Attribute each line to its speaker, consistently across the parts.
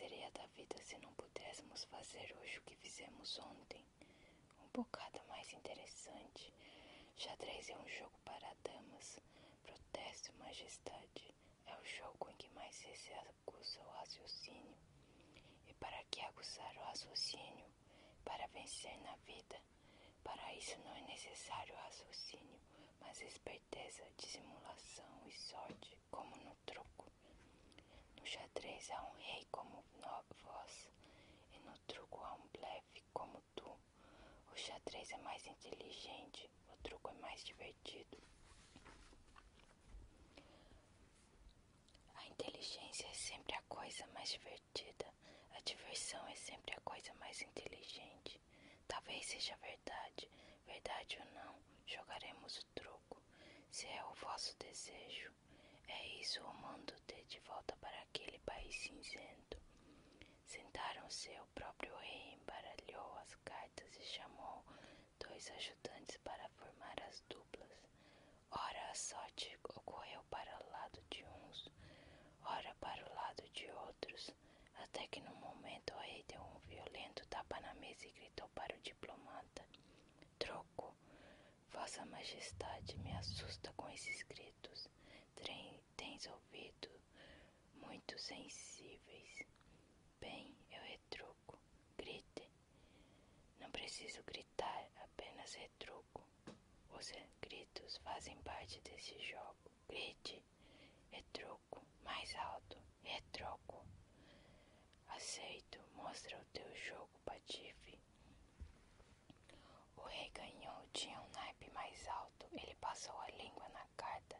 Speaker 1: seria da vida se não pudéssemos fazer hoje o que fizemos ontem? Um bocado mais interessante. Xadrez é um jogo para damas. Protesto, majestade. É o jogo em que mais se aguça o raciocínio. E para que aguçar o raciocínio? Para vencer na vida. Para isso não é necessário raciocínio, mas esperteza, dissimulação e sorte, como no truco. No xadrez há um rei como vós, e no truco há um blefe como tu. O xadrez é mais inteligente, o truco é mais divertido. A inteligência é sempre a coisa mais divertida, a diversão é sempre a coisa mais inteligente. Talvez seja verdade, verdade ou não, jogaremos o truco. Se é o vosso desejo, é isso ou mando-te de volta para aquele país cinzento. Sentaram-se, o próprio rei embaralhou as cartas e chamou 2 ajudantes para formar as duplas. Ora a sorte ocorreu para o lado de uns, ora para o lado de outros, até que no momento o rei deu um violento tapa na mesa e gritou para o diplomata: Troco! Vossa Majestade me assusta com esses gritos. Tens ouvido muito sensíveis. Bem, eu retruco. Grite. Não preciso gritar, apenas retruco. Os gritos fazem parte desse jogo. Grite. Retruco. Mais alto. Retruco. Aceito. Mostra o teu jogo, patife. O rei ganhou, tinha um naipe mais alto. Ele passou a língua na carta,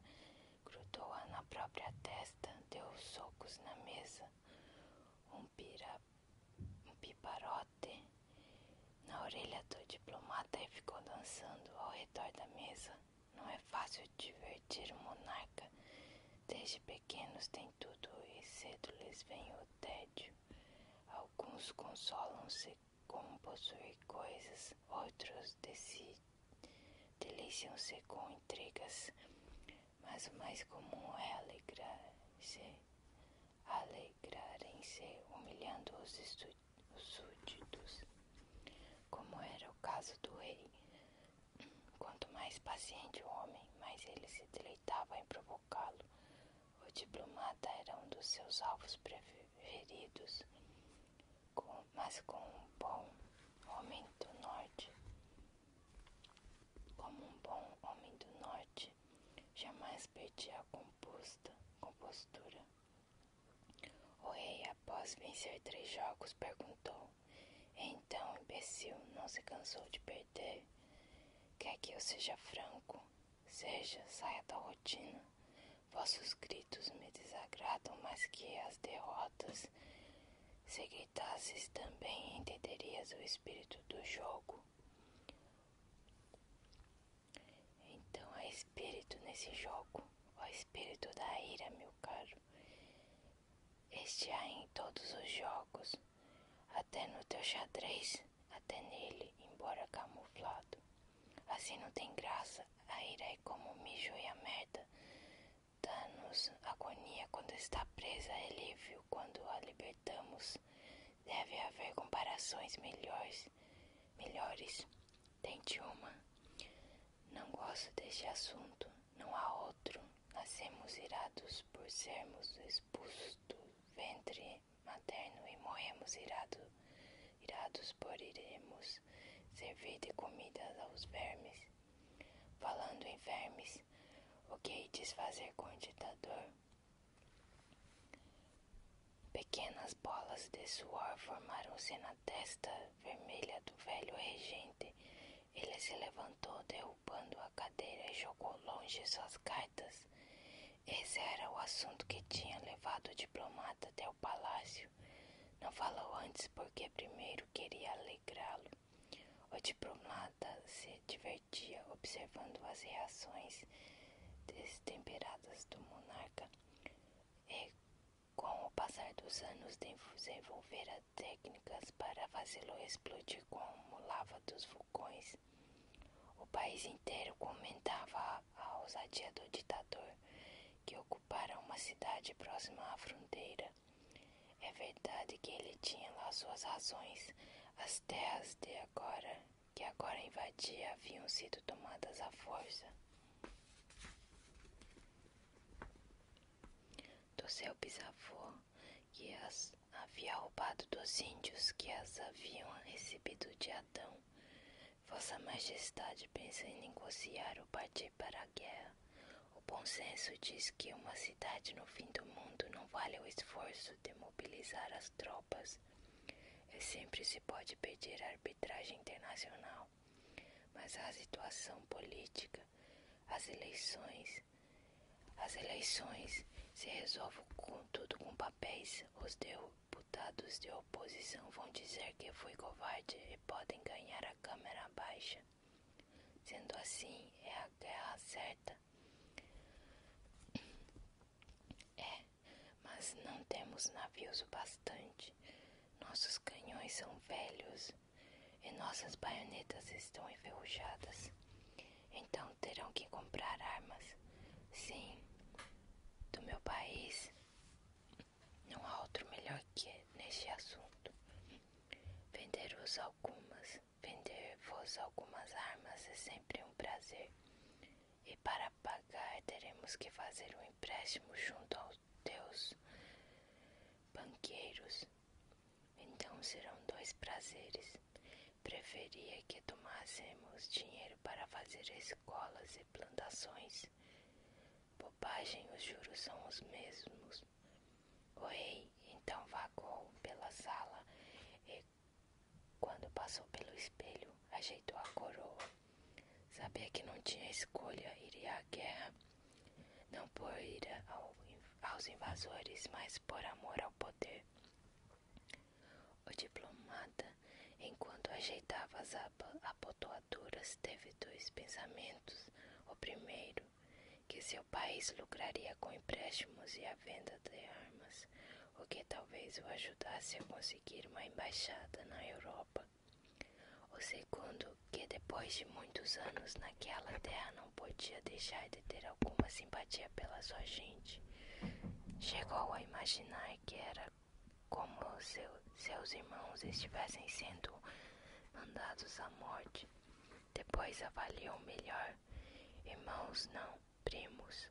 Speaker 1: grudou-a na própria testa, deu socos na mesa, um piparote na orelha do diplomata e ficou dançando ao redor da mesa. Não é fácil divertir o monarca. Desde pequenos tem tudo e cedo lhes vem o tédio. Alguns consolam-se com possuir coisas, outros deliciam-se com intrigas, mas o mais comum é alegrarem-se humilhando os súditos, como era o caso do rei. Quanto mais paciente o homem, mais ele se deleitava em provocá-lo. O diplomata era um dos seus alvos preferidos, mas como um bom homem do norte, jamais perdia a compostura. O rei, após vencer 3 jogos, perguntou: Então, imbecil, não se cansou de perder? Quer que eu seja franco? Saia da rotina. Vossos gritos me desagradam mais que as derrotas. Se gritasses também, entenderias o espírito do jogo. Então há espírito nesse jogo, o espírito da ira, meu caro. Este há em todos os jogos, até no teu xadrez, até nele, embora camuflado. Assim não tem graça, a ira é como o mijo e a merda. Dá-nos agonia quando está presa, alívio quando a libertamos. Deve haver comparações melhores. Tente uma. Não gosto deste assunto. Não há outro. Nascemos irados por sermos expulsos do ventre materno e morremos irados por iremos servir de comida aos vermes. Falando em vermes, o que ides fazer com o ditador? Pequenas bolas de suor formaram-se na testa vermelha do velho regente. Ele se levantou, derrubando a cadeira, e jogou longe suas cartas. Esse era o assunto que tinha levado o diplomata até o palácio. Não falou antes porque primeiro queria alegrá-lo. O diplomata se divertia observando as reações destemperadas do monarca e, com o passar dos anos, desenvolvera técnicas para fazê-lo explodir como lava dos vulcões. O país inteiro comentava a ousadia do ditador, que ocupara uma cidade próxima à fronteira. É verdade que ele tinha lá suas razões. As terras que agora invadia, haviam sido tomadas à força. Do seu bisavô, que as havia roubado dos índios que as haviam recebido de Adão. Vossa Majestade pensa em negociar ou partir para a guerra. O bom senso diz que uma cidade no fim do mundo não vale o esforço de mobilizar as tropas. E sempre se pode pedir a arbitragem internacional. Mas a situação política, as eleições se resolvem tudo com papéis. Os deputados de oposição vão dizer que fui covarde e podem ganhar a Câmara Baixa. Sendo assim, é a guerra certa. Mas não temos navios o bastante. Nossos canhões são velhos e nossas baionetas estão enferrujadas. Então terão que comprar armas. Sim, do meu país não há outro melhor que neste assunto. Vender-vos algumas armas é sempre um prazer. E para pagar teremos que fazer um empréstimo junto aos teus banqueiros. Então serão 2 prazeres. Preferia que tomássemos dinheiro para fazer escolas e plantações. Bobagem, os juros são os mesmos. O rei então vagou pela sala e, quando passou pelo espelho, ajeitou a coroa. Sabia que não tinha escolha, iria à guerra, não por ira aos invasores, mas por amor ao poder. O diplomata, enquanto ajeitava as abotoaduras, teve 2 pensamentos. O primeiro, que seu país lucraria com empréstimos e a venda de armas, o que talvez o ajudasse a conseguir uma embaixada na Europa. O segundo, que depois de muitos anos naquela terra não podia deixar de ter alguma simpatia pela sua gente. Chegou a imaginar que era como seus irmãos estivessem sendo mandados à morte. Depois avaliou melhor. Irmãos não, primos.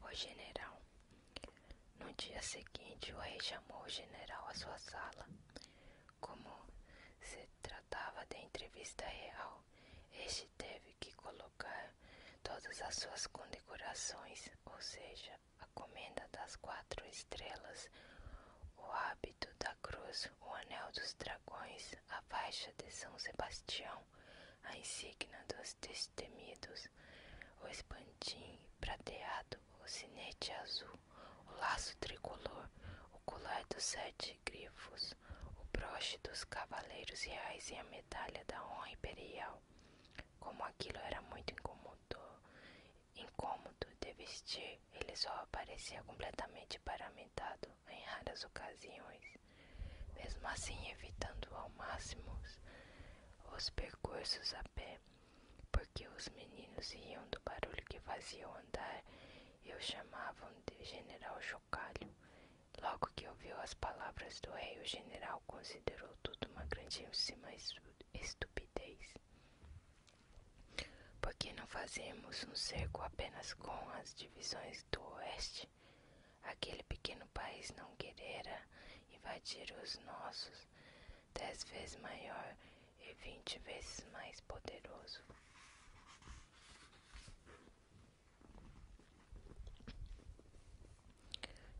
Speaker 1: O general. No dia seguinte, o rei chamou o general à sua sala. Como se tratava de entrevista real, este teve que colocar todas as suas condecorações, ou seja, a comenda das 4 estrelas, o hábito da cruz, o anel dos dragões, a faixa de São Sebastião, a insígnia dos destemidos, o espantim prateado, o sinete azul, o laço tricolor, o colar dos 7 grifos, o broche dos cavaleiros reais e a medalha da honra imperial. Como aquilo era muito incômodo de vestir, ele só aparecia completamente paramentado em raras ocasiões, mesmo assim evitando ao máximo os percursos a pé, porque os meninos riam do barulho que fazia o andar e o chamavam de General Chocalho. Logo que ouviu as palavras do rei, o general considerou tudo uma grandíssima estupidez. Por que não fazemos um cerco apenas com as divisões do oeste? Aquele pequeno país não querera invadir os nossos, 10 vezes maior e 20 vezes mais poderoso.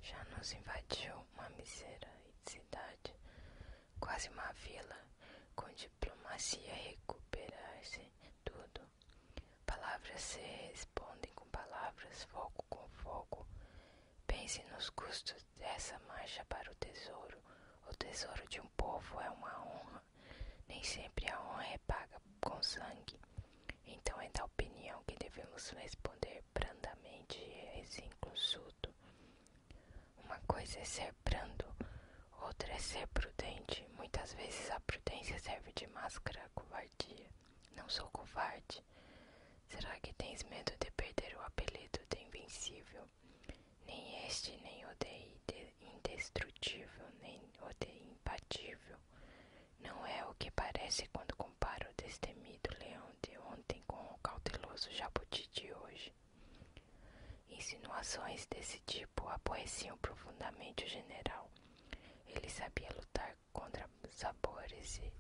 Speaker 1: Já nos invadiu uma mísera cidade, quase uma vila, com diplomacia recuperar-se tudo. Palavras se respondem com palavras, fogo com fogo. Pense nos custos dessa marcha para o tesouro. O tesouro de um povo é uma honra. Nem sempre a honra é paga com sangue. Então é da opinião que devemos responder brandamente e sem consulto. Uma coisa é ser brando, outra é ser prudente. Muitas vezes a prudência serve de máscara à covardia. Não sou covarde. Será que tens medo de perder o apelido de invencível, nem este, nem o de indestrutível, nem o de impatível. Não é o que parece quando comparo o destemido leão de ontem com o cauteloso jabuti de hoje. Insinuações desse tipo aborreciam profundamente o general. Ele sabia lutar contra sabres e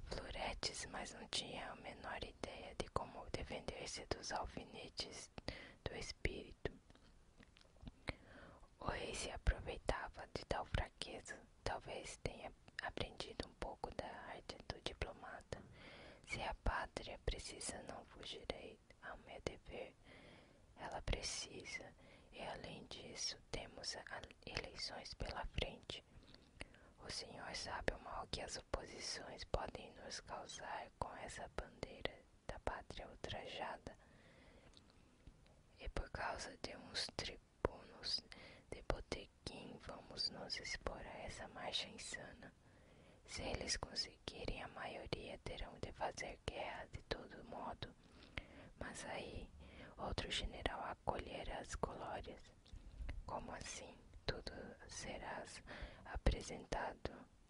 Speaker 1: floretes, mas não tinha a menor ideia de como defender-se dos alfinetes do espírito. O rei se aproveitava de tal fraqueza, talvez tenha aprendido um pouco da arte do diplomata. Se a pátria precisa, não fugirei ao meu dever. Ela precisa, e além disso, temos eleições pela frente. O senhor sabe o mal que as oposições podem nos causar com essa bandeira da pátria ultrajada. E por causa de uns tribunos de botequim vamos nos expor a essa marcha insana. Se eles conseguirem a maioria, terão de fazer guerra de todo modo. Mas aí outro general acolherá as glórias. Como assim? Tudo serás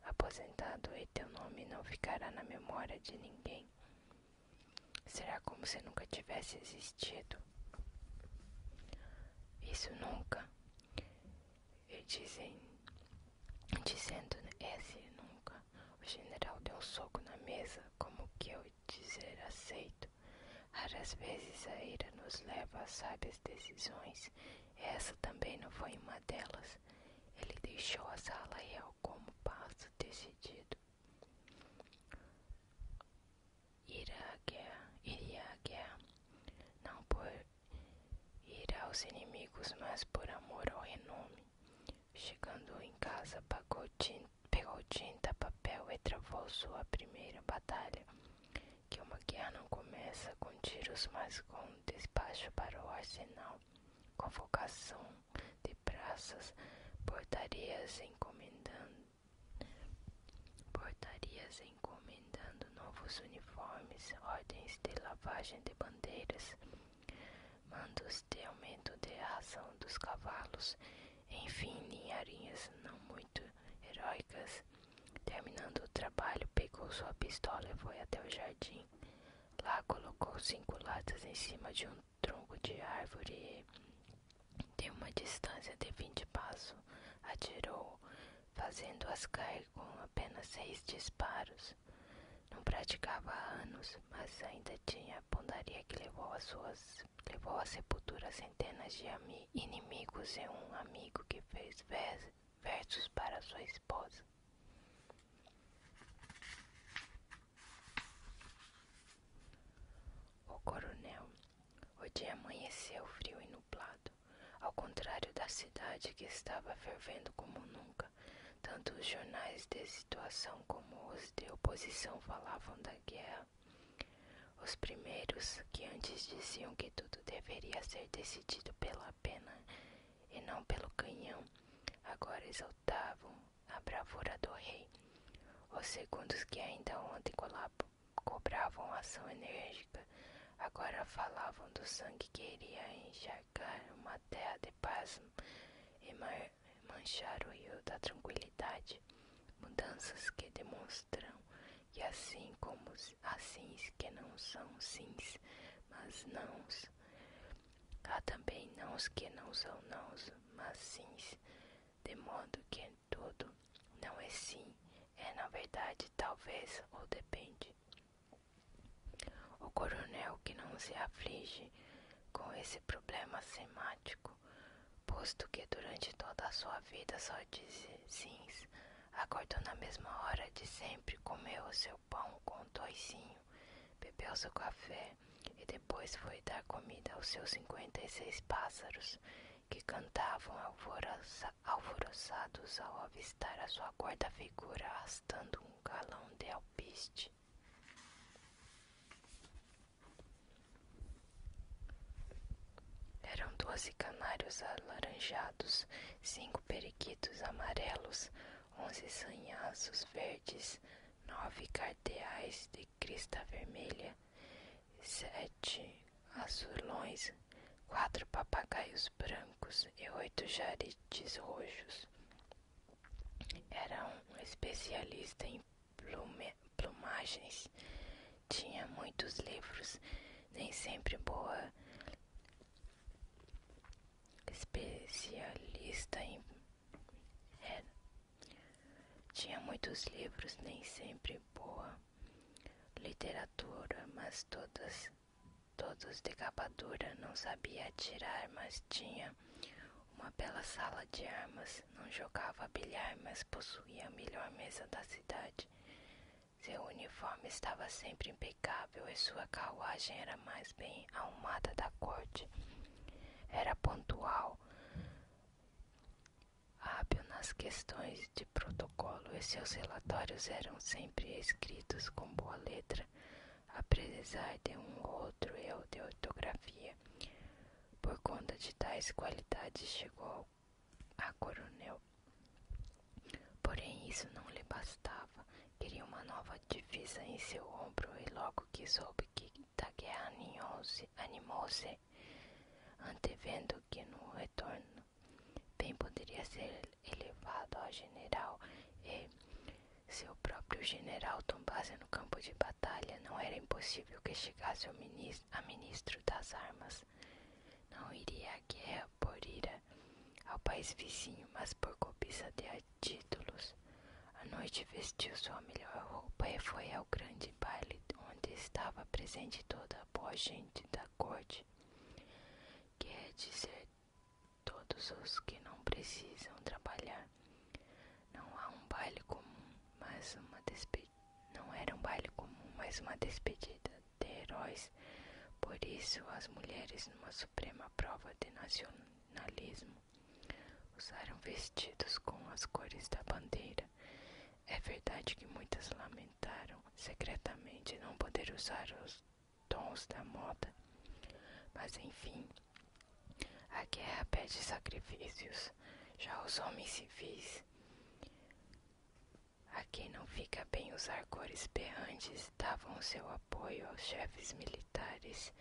Speaker 1: aposentado e teu nome não ficará na memória de ninguém. Será como se nunca tivesse existido. Isso nunca. E dizendo esse nunca, o general deu um soco na mesa, como que eu dizer aceito. Raras vezes a ira nos leva a sábias decisões. Essa também não foi uma delas. Ele deixou a sala real como passo decidido. Iria à guerra, não por ir aos inimigos, mas por amor ao renome. Chegando em casa, pegou tinta, papel e travou sua primeira batalha. Que uma guerra não começa com tiros, mas com despacho para o arsenal, convocação de praças, portarias encomendando novos uniformes, ordens de lavagem de bandeiras, mandos de aumento de ração dos cavalos, enfim, ninharinhas não muito heróicas. Terminando o trabalho, pegou sua pistola e foi até o jardim. Lá colocou 5 latas em cima de um tronco de árvore e, de uma distância de 20 passos, atirou, fazendo-as cair com apenas 6 disparos. Não praticava há anos, mas ainda tinha a pontaria que levou à sepultura centenas de inimigos e um amigo que fez versos para sua esposa. O coronel. O dia amanheceu frio e nublado, ao contrário da cidade que estava fervendo como nunca. Tanto os jornais de situação como os de oposição falavam da guerra. Os primeiros, que antes diziam que tudo deveria ser decidido pela pena e não pelo canhão, agora exaltavam a bravura do rei. Os segundos, que ainda ontem cobravam ação enérgica, agora falavam do sangue que iria encharcar uma terra de paz e manchar o rio da tranquilidade. Mudanças que demonstram que assim como assins que não são sims, mas nãos, há também nãos que não são nãos, mas sims, de modo que tudo não é sim, é na verdade talvez ou depende. O coronel, que não se aflige com esse problema semático, posto que durante toda a sua vida só disse sims, acordou na mesma hora de sempre, comeu o seu pão com toicinho, bebeu seu café e depois foi dar comida aos seus 56 pássaros, que cantavam alvoroçados ao avistar a sua gorda figura arrastando um galão de alpiste. Eram 12 canários alaranjados, 5 periquitos amarelos, 11 sanhaços verdes, 9 cardeais de crista vermelha, 7 azulões, 4 papagaios brancos e 8 jarites roxos. Era um especialista em plumagens. Tinha muitos livros, nem sempre boa. Especialista em... Tinha muitos livros, nem sempre boa literatura, mas todos de capa dura. Não sabia atirar, mas tinha uma bela sala de armas. Não jogava bilhar, mas possuía a melhor mesa da cidade. Seu uniforme estava sempre impecável e sua carruagem era mais bem arrumada da corte. Era pontual, hábil nas questões de protocolo, e seus relatórios eram sempre escritos com boa letra, apesar de um ou outro erro de ortografia. Por conta de tais qualidades chegou a coronel. Porém, isso não lhe bastava. Queria uma nova divisa em seu ombro, e logo que soube que da guerra animou-se, antevendo que no retorno bem poderia ser elevado a general, e se o próprio general tombasse no campo de batalha, não era impossível que chegasse a ministro das armas. Não iria à guerra por ira ao país vizinho, mas por cobiça de títulos. À noite vestiu sua melhor roupa e foi ao grande baile, onde estava presente toda a boa gente da corte, que é dizer, todos os que não precisam trabalhar. Não há um baile comum, mas uma despedida. Não era um baile comum, mas uma despedida de heróis. Por isso, as mulheres, numa suprema prova de nacionalismo, usaram vestidos com as cores da bandeira. É verdade que muitas lamentaram secretamente não poder usar os tons da moda, mas enfim, a guerra pede sacrifícios. Já os homens civis, a quem não fica bem usar cores berrantes, davam seu apoio aos chefes militares,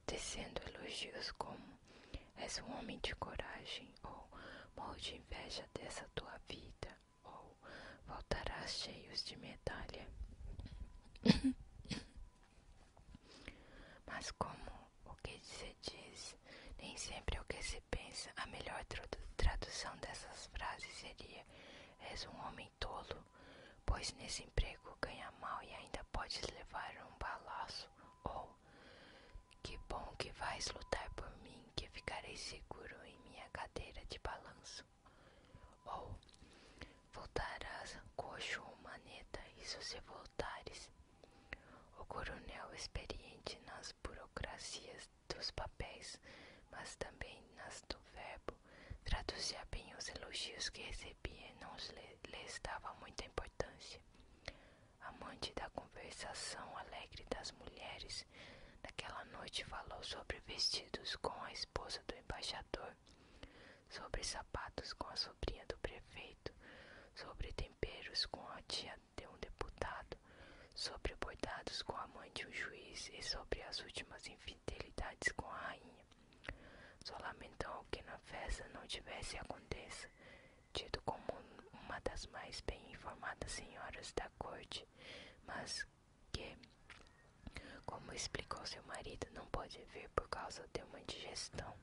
Speaker 1: tecendo elogios como: és um homem de coragem, ou morro de inveja dessa tua vida, ou voltarás cheios de medalha. Mas como o que se diz nem sempre é o que se pensa, a melhor tradução dessas frases seria: és um homem tolo, pois nesse emprego ganha mal e ainda podes levar um balaço. Ou: que bom que vais lutar por mim, que ficarei seguro em minha cadeira de balanço. Ou: voltarás coxo ou maneta, isso se voltares. O coronel, experiente nas burocracias dos papéis, mas também nas do verbo, traduzia bem os elogios que recebia e não lhes dava muita importância. Amante da conversação alegre das mulheres, naquela noite falou sobre vestidos com a esposa do embaixador, sobre sapatos com a sobrinha do prefeito, sobre temperos com a tia de um deputado, sobre bordados com a mãe de um juiz e sobre as últimas infidelidades com a rainha. Só lamentou que na festa não tivesse a condessa, tido como uma das mais bem informadas senhoras da corte, mas que, como explicou seu marido, não pôde vir por causa de uma indigestão.